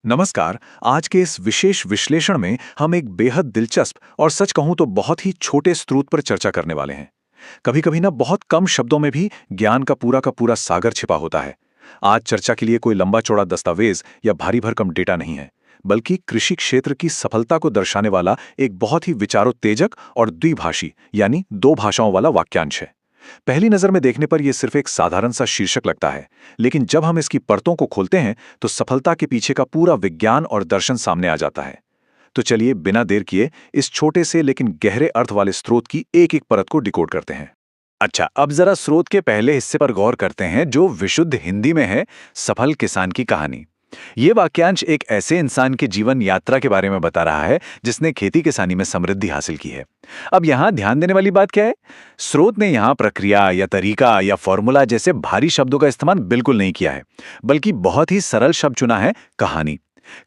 नमस्कार। आज के इस विशेष विश्लेषण में हम एक बेहद दिलचस्प और सच कहूं तो बहुत ही छोटे स्रोत पर चर्चा करने वाले हैं। कभी कभी ना बहुत कम शब्दों में भी ज्ञान का पूरा सागर छिपा होता है। आज चर्चा के लिए कोई लंबा चौड़ा दस्तावेज या भारी भरकम डेटा नहीं है, बल्कि कृषि क्षेत्र की सफलता को दर्शाने वाला एक बहुत ही विचारोत्तेजक और द्विभाषी यानी दो भाषाओं वाला वाक्यांश है। पहली नजर में देखने पर यह सिर्फ एक साधारण सा शीर्षक लगता है, लेकिन जब हम इसकी परतों को खोलते हैं तो सफलता के पीछे का पूरा विज्ञान और दर्शन सामने आ जाता है। तो चलिए बिना देर किए इस छोटे से लेकिन गहरे अर्थ वाले स्रोत की एक एक परत को डिकोड करते हैं। अच्छा, अब जरा स्रोत के पहले हिस्से पर गौर करते हैं जो विशुद्ध हिंदी में है, सफल किसान की कहानी। ये वाक्यांश एक ऐसे इंसान के जीवन यात्रा के बारे में बता रहा है जिसने खेती किसानी में समृद्धि हासिल की है। अब यहां ध्यान देने वाली बात क्या है? स्रोत ने यहां प्रक्रिया या तरीका या फॉर्मूला जैसे भारी शब्दों का इस्तेमाल बिल्कुल नहीं किया है, बल्कि बहुत ही सरल शब्द चुना है, कहानी।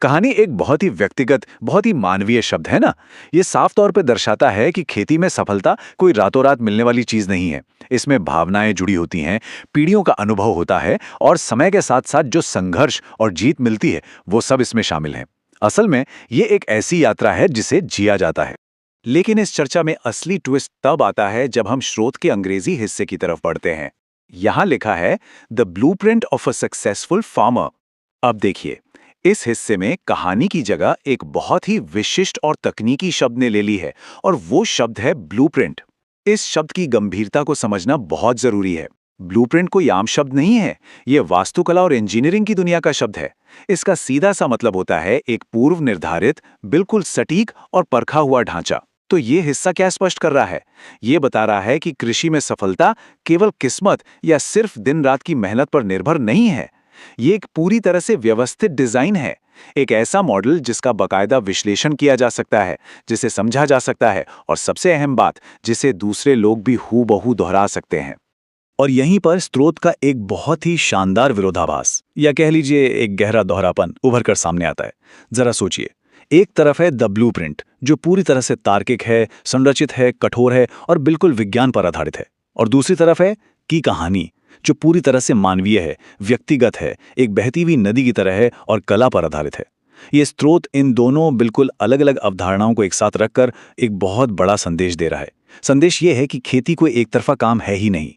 कहानी एक बहुत ही व्यक्तिगत, बहुत ही मानवीय शब्द है ना। ये साफ तौर पे दर्शाता है कि खेती में सफलता कोई रातों रात मिलने वाली चीज नहीं है। इसमें भावनाएं जुड़ी होती हैं, पीढ़ियों का अनुभव होता है और समय के साथ साथ जो संघर्ष और जीत मिलती है वो सब इसमें शामिल है। असल में ये एक ऐसी यात्रा है जिसे जिया जाता है। लेकिन इस चर्चा में असली ट्विस्ट तब आता है जब हम स्रोत के अंग्रेजी हिस्से की तरफ बढ़ते हैं। यहां लिखा है the blueprint of a successful farmer. अब देखिए, इस हिस्से में कहानी की जगह एक बहुत ही विशिष्ट और तकनीकी शब्द ने ले ली है, और वो शब्द है ब्लूप्रिंट। इस शब्द की गंभीरता को समझना बहुत जरूरी है। ब्लूप्रिंट कोई आम शब्द नहीं है, ये वास्तुकला और इंजीनियरिंग की दुनिया का शब्द है। इसका सीधा सा मतलब होता है एक पूर्व निर्धारित, बिल्कुल सटीक और परखा हुआ ढांचा। तो ये हिस्सा क्या स्पष्ट कर रहा है? ये बता रहा है कि कृषि में सफलता केवल किस्मत या सिर्फ दिन रात की मेहनत पर निर्भर नहीं है। ये एक पूरी तरह से व्यवस्थित डिजाइन है, एक ऐसा मॉडल जिसका बकायदा विश्लेषण किया जा सकता है, जिसे समझा जा सकता है, और सबसे अहम बात, जिसे दूसरे लोग भी हूबहू दोहरा सकते हैं। और यहीं पर स्रोत का एक बहुत ही शानदार विरोधाभास या कह लीजिए एक गहरा दोहरापन उभर कर सामने आता है। जरा सोचिए, एक तरफ है द ब्लूप्रिंट जो पूरी तरह से तार्किक है, संरचित है, कठोर है और बिल्कुल विज्ञान पर आधारित है, और दूसरी तरफ है की कहानी जो पूरी तरह से मानवीय है, व्यक्तिगत है, एक बहती हुई नदी की तरह है और कला पर आधारित है। ये स्रोत इन दोनों बिल्कुल अलग अलग अवधारणाओं को एक साथ रखकर एक बहुत बड़ा संदेश दे रहा है। संदेश ये है कि खेती कोई एक तरफा काम है ही नहीं।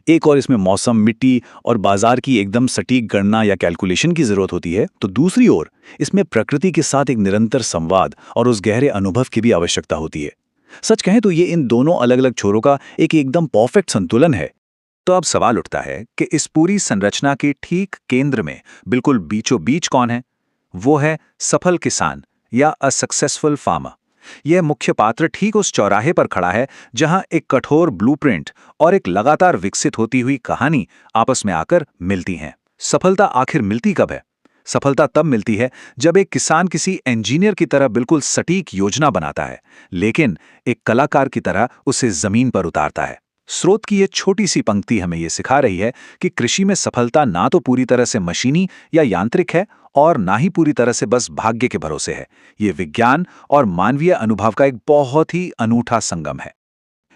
एक और इसमें मौसम, मिट्टी और बाजार की एकदम सटीक गणना या कैलकुलेशन की जरूरत होती है, तो दूसरी ओर इसमें प्रकृति के साथ एक निरंतर संवाद और उस गहरे अनुभव की भी आवश्यकता होती है। सच कहें तो ये इन दोनों अलग अलग छोरों का एक एकदम परफेक्ट संतुलन है। तो अब सवाल उठता है कि इस पूरी संरचना के ठीक केंद्र में, बिल्कुल बीचों बीच कौन है? वो है सफल किसान या अ सक्सेसफुल फार्मर। यह मुख्य पात्र ठीक उस चौराहे पर खड़ा है जहां एक कठोर ब्लूप्रिंट और एक लगातार विकसित होती हुई कहानी आपस में आकर मिलती हैं। सफलता आखिर मिलती कब है? सफलता तब मिलती है जब एक किसान किसी इंजीनियर की तरह बिल्कुल सटीक योजना बनाता है, लेकिन एक कलाकार की तरह उसे जमीन पर उतारता है। स्रोत की ये छोटी सी पंक्ति हमें ये सिखा रही है कि कृषि में सफलता ना तो पूरी तरह से मशीनी या यांत्रिक है और ना ही पूरी तरह से बस भाग्य के भरोसे है। ये विज्ञान और मानवीय अनुभव का एक बहुत ही अनूठा संगम है।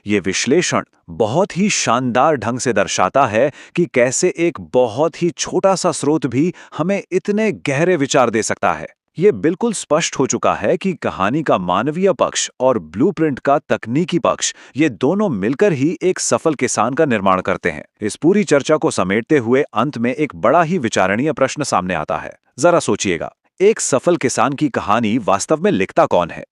ये विश्लेषण बहुत ही शानदार ढंग से दर्शाता है कि कैसे एक बहुत ही छोटा सा स्रोत भी हमें इतने गहरे विचार दे सकता है। ये बिल्कुल स्पष्ट हो चुका है कि कहानी का मानवीय पक्ष और ब्लूप्रिंट का तकनीकी पक्ष, ये दोनों मिलकर ही एक सफल किसान का निर्माण करते हैं। इस पूरी चर्चा को समेटते हुए अंत में एक बड़ा ही विचारणीय प्रश्न सामने आता है। जरा सोचिएगा, एक सफल किसान की कहानी वास्तव में लिखता कौन है?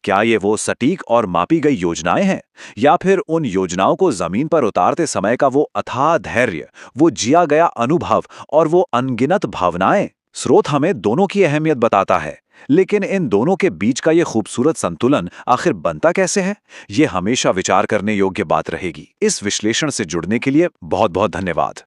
क्या ये वो सटीक और मापी गई योजनाएं हैं, या फिर उन योजनाओं को जमीन पर उतारते समय का वो अथाह धैर्य, वो जिया गया अनुभव और वो अनगिनत भावनाएं? स्रोत हमें दोनों की अहमियत बताता है, लेकिन इन दोनों के बीच का ये खूबसूरत संतुलन आखिर बनता कैसे है? ये हमेशा विचार करने योग्य बात रहेगी। इस विश्लेषण से जुड़ने के लिए बहुत बहुत धन्यवाद।